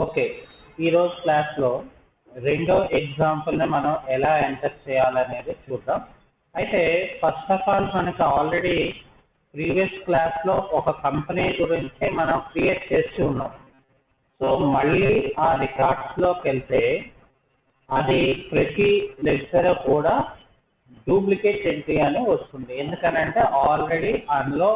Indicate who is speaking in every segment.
Speaker 1: Okay, ఈరోజు క్లాస్లో రెండో ఎగ్జాంపుల్ని మనం ఎలా ఎంటర్ చేయాలనేది చూద్దాం. అయితే ఫస్ట్ ఆఫ్ ఆల్ మనకు ఆల్రెడీ ప్రీవియస్ క్లాస్లో ఒక కంపెనీ గురించి మనం క్రియేట్ చేసి ఉన్నాం. సో మళ్ళీ ఆ రికార్డ్స్లోకి వెళ్తే అది ప్రతి లెక్చర్ కూడా డూప్లికేట్ ఎంట్రీ అని వస్తుంది. ఎందుకనంటే ఆల్రెడీ అందులో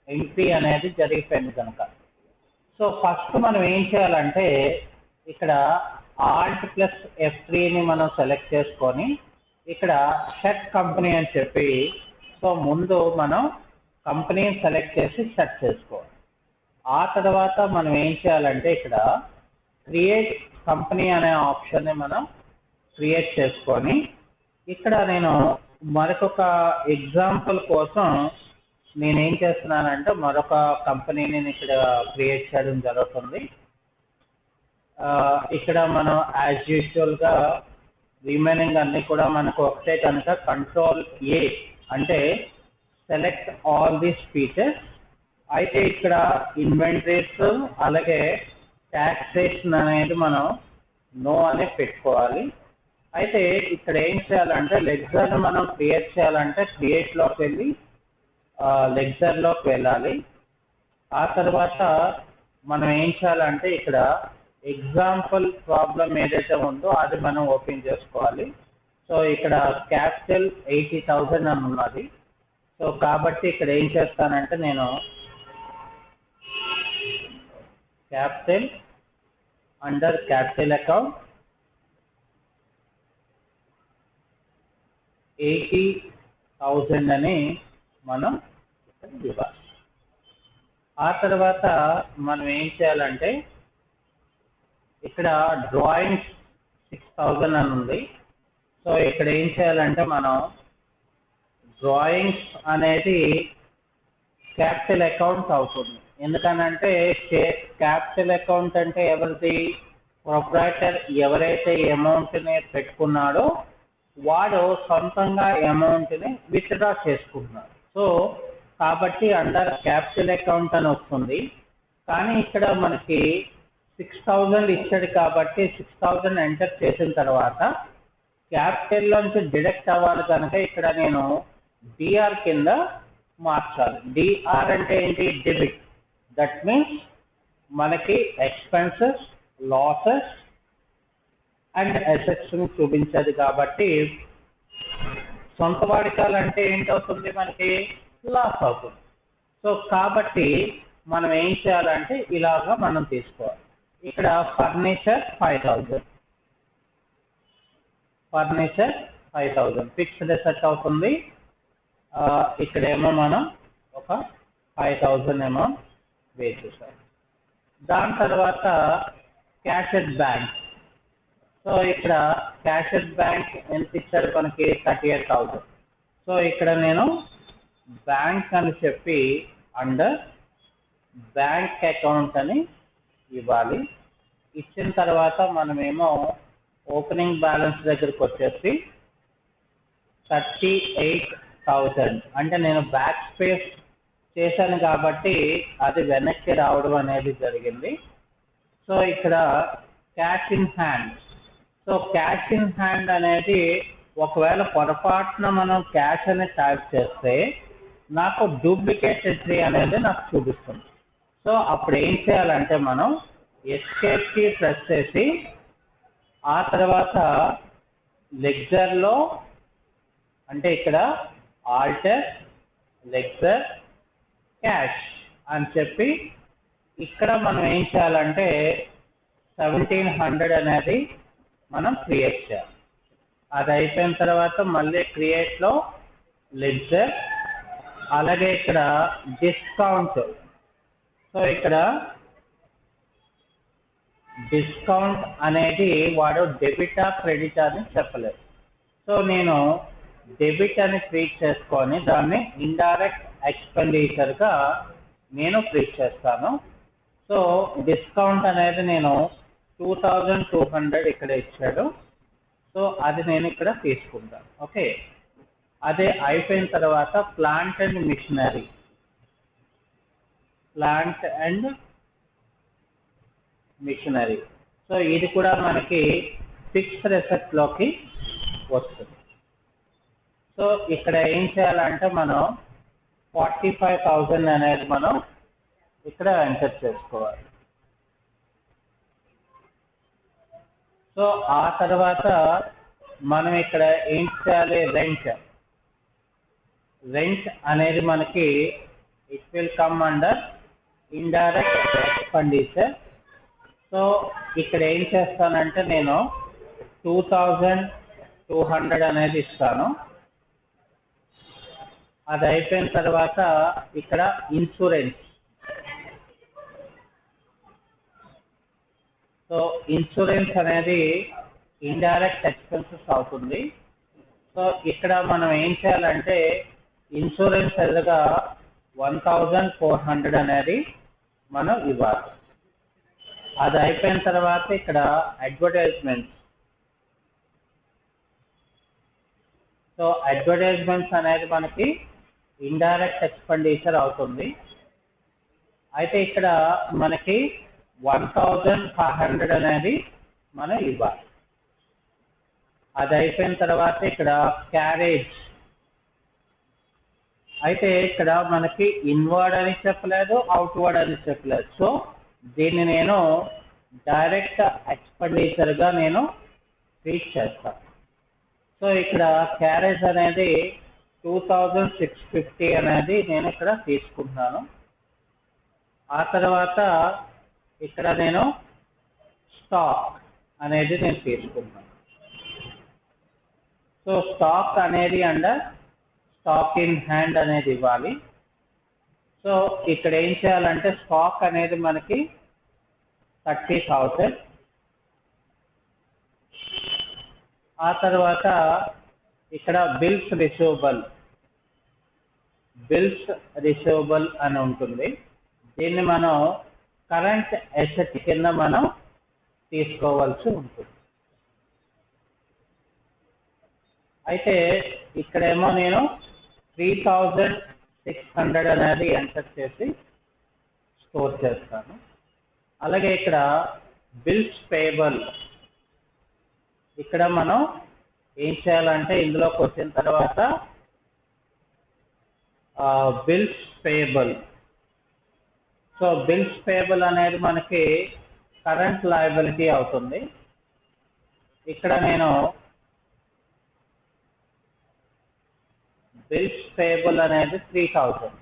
Speaker 1: ఎంట్రీ అనేది జరిగిపోయింది కనుక. సో ఫస్ట్ మనం ఏం చేయాలంటే ఇక్కడ ఆల్ట్ ప్లస్ F3ని మనం సెలెక్ట్ చేసుకొని ఇక్కడ సెట్ కంపెనీ అని చెప్పి, సో ముందు మనం కంపెనీని సెలెక్ట్ చేసి సెట్ చేసుకోవాలి. ఆ తర్వాత మనం ఏం చేయాలంటే ఇక్కడ క్రియేట్ కంపెనీ అనే ఆప్షన్ని మనం క్రియేట్ చేసుకొని ఇక్కడ నేను మరొక ఎగ్జాంపుల్ కోసం నేనేం చేస్తున్నానంటే మరొక కంపెనీని ఇక్కడ క్రియేట్ చేయడం జరుగుతుంది. ఇక్కడ మనం యాజ్ యూజువల్గా రిమైనింగ్ అన్నీ కూడా మనకు ఒకటే కనుక Ctrl+A అంటే సెలెక్ట్ ఆల్ దీస్ ఫీచర్స్. అయితే ఇక్కడ ఇన్వెంటరీస్ అలాగే ట్యాక్సేషన్ అనేది మనం నో అని పెట్టుకోవాలి. అయితే ఇక్కడ ఏం చేయాలంటే లెక్చర్ని మనం క్రియేట్ చేయాలంటే క్రియేట్లోకి వెళ్ళి లెక్చర్లోకి వెళ్ళాలి. ఆ తర్వాత మనం ఏం చేయాలంటే ఇక్కడ ఎగ్జాంపుల్ ప్రాబ్లం ఏదైతే ఉందో అది మనం ఓపెన్ చేసుకోవాలి. సో ఇక్కడ క్యాపిటల్ 80,000 అని ఉన్నది. సో కాబట్టి ఇక్కడ ఏం చేస్తానంటే నేను క్యాపిటల్ అండర్ క్యాపిటల్ అకౌంట్ 80,000 అని మనం ఇవ్వాలి. ఆ తర్వాత మనం ఏం చేయాలంటే ఇక్కడ డ్రాయింగ్స్ 6,000 అని ఉంది. సో ఇక్కడ ఏం చేయాలంటే మనం డ్రాయింగ్స్ అనేది క్యాపిటల్ అకౌంట్ అవుతుంది. ఎందుకనంటే క్యాపిటల్ అకౌంట్ అంటే ఎవరిది, ప్రొప్రైటర్ ఎవరైతే అమౌంట్ని పెట్టుకున్నాడో వాడు సొంతంగా అమౌంట్ని విత్డ్రా చేసుకుంటున్నాడు. సో కాబట్టి అండర్ క్యాపిటల్ అకౌంట్ అని వస్తుంది. కానీ ఇక్కడ మనకి 6,000 ఇచ్చాడు కాబట్టి 6,000 ఎంటర్ చేసిన తర్వాత క్యాపిటల్లోంచి డిడక్ట్ అవ్వాలి కనుక ఇక్కడ నేను DR కింద మార్చాలి. DR అంటే ఏంటి, డెబిట్. దట్ మీన్స్ మనకి ఎక్స్పెన్సెస్, లాసెస్ అండ్ అసెట్స్ని చూపించేది కాబట్టి సొంత వాడికాలు అంటే ఏంటవుతుంది, మనకి లాస్ అవుతుంది. సో కాబట్టి మనం ఏం చేయాలంటే ఇలాగా మనం తీసుకోవాలి. ఇక్కడ ఫర్నిచర్ 5,000 ఫిక్స్డ్ అసెట్ అవుతుంది. ఇక్కడేమో మనం ఒక 5,000 అమౌంట్ వేసేసాం. దాని తర్వాత క్యాష్ ఎట్ బ్యాంక్. సో ఇక్కడ క్యాష్ ఎట్ బ్యాంక్ ఎంత ఇచ్చారు మనకి, 38,000. సో ఇక్కడ నేను బ్యాంక్ అని చెప్పి అండర్ బ్యాంక్ అకౌంట్ అని ఇవ్వాలి. ఇచ్చిన తర్వాత మనమేమో ఓపెనింగ్ బ్యాలెన్స్ దగ్గరికి వచ్చేసి 38,000 అంటే నేను బ్యాక్ స్పేస్ చేశాను కాబట్టి అది వెనక్కి రావడం అనేది జరిగింది. సో ఇక్కడ cash in hand. So cash in hand అనేది ఒకవేళ పొరపాటున మనం క్యాష్ అని టైప్ చేస్తే నాకు డూప్లికేట్ ఎంట్రీ అనేది నాకు చూపిస్తుంది. సో అప్పుడు ఏం చేయాలంటే మనం ఎస్కేప్ కీ ప్రెస్ చేసి ఆ తర్వాత లెక్చర్లో అంటే ఇక్కడ ఆల్టర్ లెక్చర్ క్యాష్ అని చెప్పి ఇక్కడ మనం ఏం చేయాలంటే 1,700 అనేది మనం క్రియేట్ చేయాలి. అది అయిపోయిన తర్వాత మళ్ళీ క్రియేట్లో లెక్చర్ అలాగే ఇక్కడ డిస్కౌంట్. సో ఇక్కడ డిస్కౌంట్ అనేది వాడు డెబిటా క్రెడిట్ అని చెప్పలేదు. సో నేను డెబిట్ అని ట్రీట్ చేసుకొని దాన్ని ఇండైరెక్ట్ ఎక్స్పెండిచర్గా నేను ట్రీట్ చేస్తాను. సో డిస్కౌంట్ అనేది నేను 2,200 ఇక్కడ ఇచ్చాడు. సో అది నేను ఇక్కడ తీసుకుంటాను. ఓకే, అదే అయిపోయిన తర్వాత ప్లాంట్ అండ్ మిషనరీ సో ఇది కూడా మనకి ఫిక్స్డ్ అసెట్లోకి వస్తుంది. సో ఇక్కడ ఏం చేయాలంటే మనం 45,000 అనేది మనం ఇక్కడ ఎంటర్ చేసుకోవాలి. సో ఆ తర్వాత మనం ఇక్కడ ఏం చేయాలి, రెంట్ అనేది మనకి it will come under indirect expenditure. So ఇక్కడ ఏం చేస్తానంటే నేను 2,200 అనేది ఇస్తాను. అది అయిపోయిన తర్వాత ఇక్కడ ఇన్సూరెన్స్, సో ఇన్సూరెన్స్ అనేది ఇండైరెక్ట్ ఎక్స్పెన్సెస్ అవుతుంది. సో ఇక్కడ మనం ఏం చేయాలంటే ఇన్సూరెన్స్ ఎదురుగా 1,400 అనేది మనం ఇవ్వాలి. అది అయిపోయిన తర్వాత ఇక్కడ అడ్వర్టైజ్మెంట్స్, సో అడ్వర్టైజ్మెంట్స్ అనేది మనకి ఇండైరెక్ట్ ఎక్స్పెండిచర్ అవుతుంది. అయితే ఇక్కడ మనకి 1,500 అనేది మనం ఇవ్వాలి. అది అయిపోయిన తర్వాత ఇక్కడ క్యారేజ్, అయితే ఇక్కడ మనకి ఇన్వర్డ్ అని చెప్పలేదు, అవుట్వర్డ్ అని చెప్పలేదు. సో దీన్ని నేను డైరెక్ట్ ఎక్స్పెండిచర్గా నేను ట్రీట్ చేస్తాను. సో ఇక్కడ క్యారేజ్ అనేది 2,650 అనేది నేను ఇక్కడ తీసుకుంటున్నాను. ఆ తర్వాత ఇక్కడ నేను స్టాక్ అనేది నేను తీసుకుంటాను. సో స్టాక్ అనేది అండర్ స్టాక్ ఇన్ హ్యాండ్ అనేది ఇవ్వాలి. సో ఇక్కడ ఏం చేయాలంటే స్టాక్ అనేది మనకి 30,000. ఆ తర్వాత ఇక్కడ బిల్స్ రిసీవబుల్ అని ఉంటుంది. దీన్ని మనం కరెంట్ అసెట్ కింద మనం తీసుకోవాల్సి ఉంటుంది. అయితే ఇక్కడేమో నేను 3,600 అనేది ఎంటర్ చేసి స్టోర్ చేస్తాను. అలాగే ఇక్కడ బిల్స్ పేయబుల్, ఇక్కడ మనం ఏం చేయాలంటే ఇందులోకి వచ్చిన తర్వాత bills payable, so bills payable అనేది మనకి కరెంట్ లయబిలిటీ అవుతుంది. ఇక్కడ నేను బిల్స్ పేయబుల్ అనేది 3,000.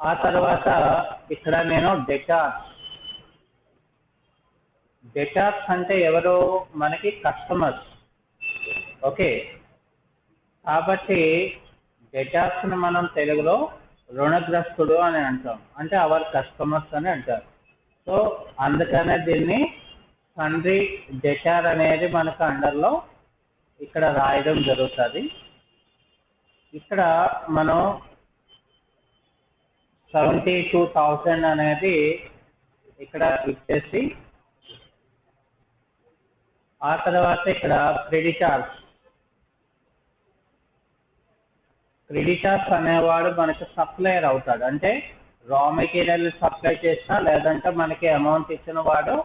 Speaker 1: ఆ తర్వాత ఇక్కడ నేను డెటార్స్ అంటే ఎవరు, మనకి కస్టమర్స్. ఓకే, కాబట్టి డెటార్స్ని మనం తెలుగులో రుణగ్రస్తుడు అని అంటాం, అంటే అవర్ కస్టమర్స్ అని అంటారు. సో అందుకనే దీన్ని సండ్రీ డెటార్ అనేది మనకు అండర్లో ఇక్కడ రాయడం జరుగుతుంది. ఇక్కడ మనం 72,000 అనేది ఇక్కడ ఇచ్చేసి ఆ తర్వాత ఇక్కడ క్రెడిటార్స్ అనేవాడు మనకి సప్లయర్ అవుతాడు, అంటే రా మెటీరియల్ సప్లై చేసినా లేదంటే మనకి అమౌంట్ ఇచ్చిన వాడు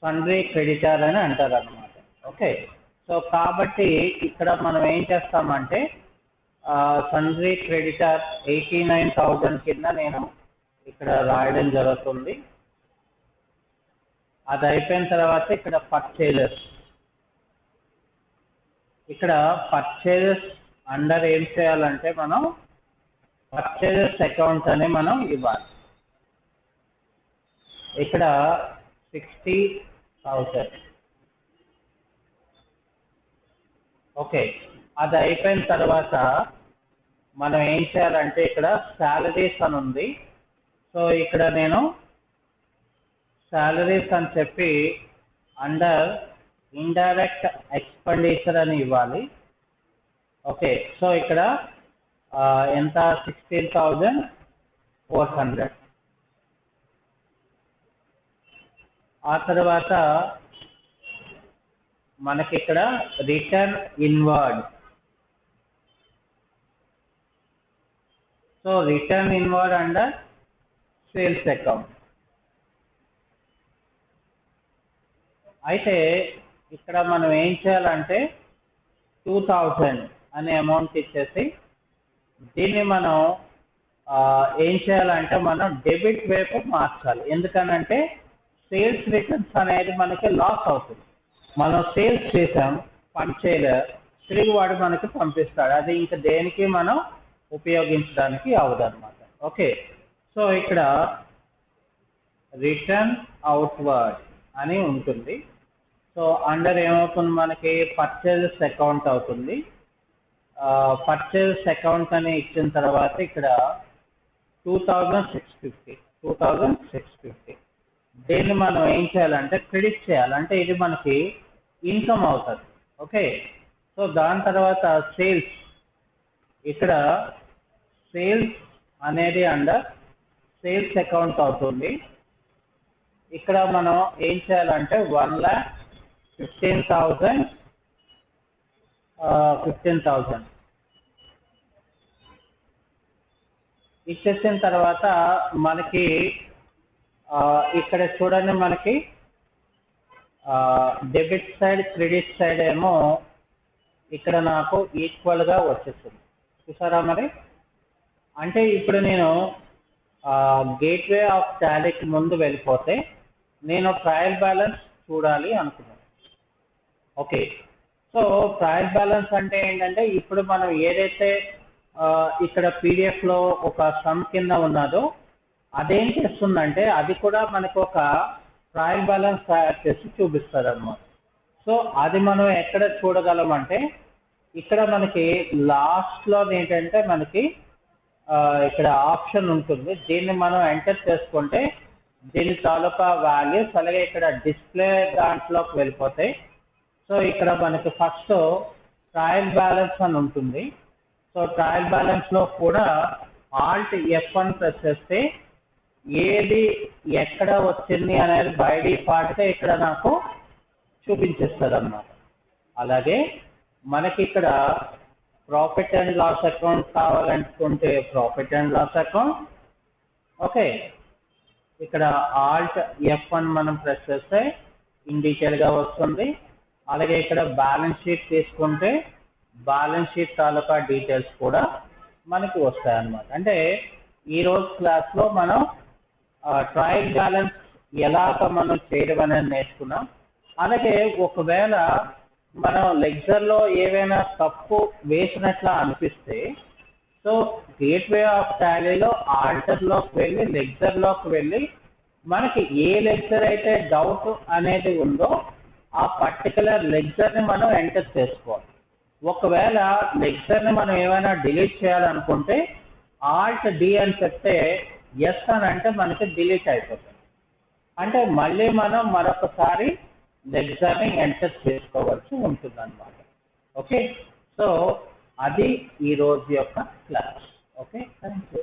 Speaker 1: సండ్రీ క్రెడిటార్ అని అంటారు అన్నమాట. ఓకే, సో కాబట్టి ఇక్కడ మనం ఏం చేస్తామంటే సండ్రీ క్రెడిటార్ 89,000 కింద నేను ఇక్కడ రాయడం జరుగుతుంది. అది అయిపోయిన తర్వాత ఇక్కడ పర్చేజెస్ అండర్ ఏం చేయాలంటే మనం పర్చేజెస్ అకౌంట్ అని మనం ఇవ్వాలి. ఇక్కడ 60,000. ఓకే, అది అయిపోయిన తర్వాత మనం ఏం చేయాలంటే ఇక్కడ శాలరీస్ అని ఉంది. సో ఇక్కడ నేను శాలరీస్ అని చెప్పి అండర్ ఇండైరెక్ట్ ఎక్స్పెండిచర్ అని ఇవ్వాలి. ఓకే, సో ఇక్కడ ఎంత 16,400. ఆ తర్వాత మనకి ఇక్కడ return inward. So return inward under sales account. అయితే ఇక్కడ మనం ఏం చేయాలంటే 2000 అనే అమౌంట్ ఇచ్చేసి దీన్ని మనం ఏం చేయాలంటే మనం డెబిట్ వైపు మార్చాలి. ఎందుకనంటే సేల్స్ రిటర్న్స్ అనేది మనకి లాస్ అవుతుంది. మనం సేల్స్ చేసాం, పని చేయలేదు, తిరిగి వాడు మనకి పంపిస్తాడు, అది ఇంకా దేనికి మనం ఉపయోగించడానికి అవ్వదు అనమాట. ఓకే, సో ఇక్కడ రిటర్న్ అవుట్వర్డ్ అని ఉంటుంది. సో అండర్ ఏమవుతుంది మనకి పర్చేజెస్ అకౌంట్ అవుతుంది. పర్చేజెస్ అకౌంట్ అని ఇచ్చిన తర్వాత ఇక్కడ 2650 దీన్ని మనం ఏం చేయాలంటే క్రెడిట్ చేయాలంటే ఇది మనకి ఇన్కమ్ అవుతుంది. ఓకే, సో దాని తర్వాత సేల్స్, ఇక్కడ సేల్స్ అనేది అండర్ సేల్స్ అకౌంట్ అవుతుంది. ఇక్కడ మనం ఏం చేయాలంటే 1,15,000 ఇచ్చేసిన తర్వాత మనకి ఇక్కడ చూడండి మనకి డెబిట్ సైడ్ క్రెడిట్ సైడ్ ఏమో ఇక్కడ నాకు ఈక్వల్గా వచ్చేస్తుంది. చూసారా మరి? అంటే ఇప్పుడు నేను గేట్వే ఆఫ్ టాలీకి ముందు వెళ్ళిపోతే నేను ట్రయల్ బ్యాలెన్స్ చూడాలి అనుకున్నాను. ఓకే, సో ట్రయల్ బ్యాలెన్స్ అంటే ఏంటంటే ఇప్పుడు మనం ఏదైతే ఇక్కడ పీడిఎఫ్లో ఒక సమ్ కింద ఉన్నదో అదేం చేస్తుందంటే అది కూడా మనకు ఒక ట్రయల్ బ్యాలెన్స్ తయారు చేసి చూపిస్తుంది అన్నమాట. సో అది మనం ఎక్కడ చూడగలం అంటే ఇక్కడ మనకి లాస్ట్లో ఏంటంటే మనకి ఇక్కడ ఆప్షన్ ఉంటుంది. దీన్ని మనం ఎంటర్ చేసుకుంటే దీని తాలూకా వాల్యూస్ అలాగే ఇక్కడ డిస్ప్లే దాంట్లోకి వెళ్ళిపోతాయి. సో ఇక్కడ మనకి ఫస్ట్ ట్రయల్ బ్యాలెన్స్ అని ఉంటుంది. సో ట్రయల్ బ్యాలెన్స్లో కూడా ఆల్ట్ F1 ప్రెస్ చేస్తే ఏది ఎక్కడ వచ్చింది అనేది బై డిఫాల్ట్గా ఇక్కడ నాకు చూపించేస్తుంది అన్నమాట. అలాగే మనకి ఇక్కడ ప్రాఫిట్ అండ్ లాస్ అకౌంట్ కావాలనుకుంటే profit and loss account. Okay, ఇక్కడ ఆల్ట్ F1 మనం ప్రెస్ చేస్తే ఇన్ డీటెయిల్గా వస్తుంది. అలాగే ఇక్కడ బ్యాలెన్స్ షీట్ తీసుకుంటే బ్యాలెన్స్ షీట్ తాలూకా డీటెయిల్స్ కూడా మనకి వస్తాయి అన్నమాట. అంటే ఈరోజు క్లాస్లో మనం ట్రయల్ బ్యాలెన్స్ ఎలాగ మనం చేయడం అనేది నేర్చుకున్నాం. అలాగే ఒకవేళ మనం లెక్చర్లో ఏవైనా తప్పు వేసినట్లా అనిపిస్తే సో గేట్వే ఆఫ్ టాలీలో ఆల్టర్లోకి వెళ్ళి లెక్చర్లోకి వెళ్ళి మనకి ఏ లెక్చర్ అయితే డౌట్ అనేది ఉందో ఆ పర్టికులర్ లెక్చర్ని మనం ఎంటర్ చేసుకోవాలి. ఒకవేళ లెక్చర్ని మనం ఏమైనా డిలీట్ చేయాలనుకుంటే ఆల్ట్ D అని చెప్తే ఎస్ అని అంటే మనకి డిలీట్ అయిపోతుంది. అంటే మళ్ళీ మనం మరొకసారి లెక్చర్ని ఎంటర్ చేసుకోవాల్సి ఉంటుంది అన్నమాట. ఓకే, సో అది ఈరోజు యొక్క క్లాస్. Okay, thank you.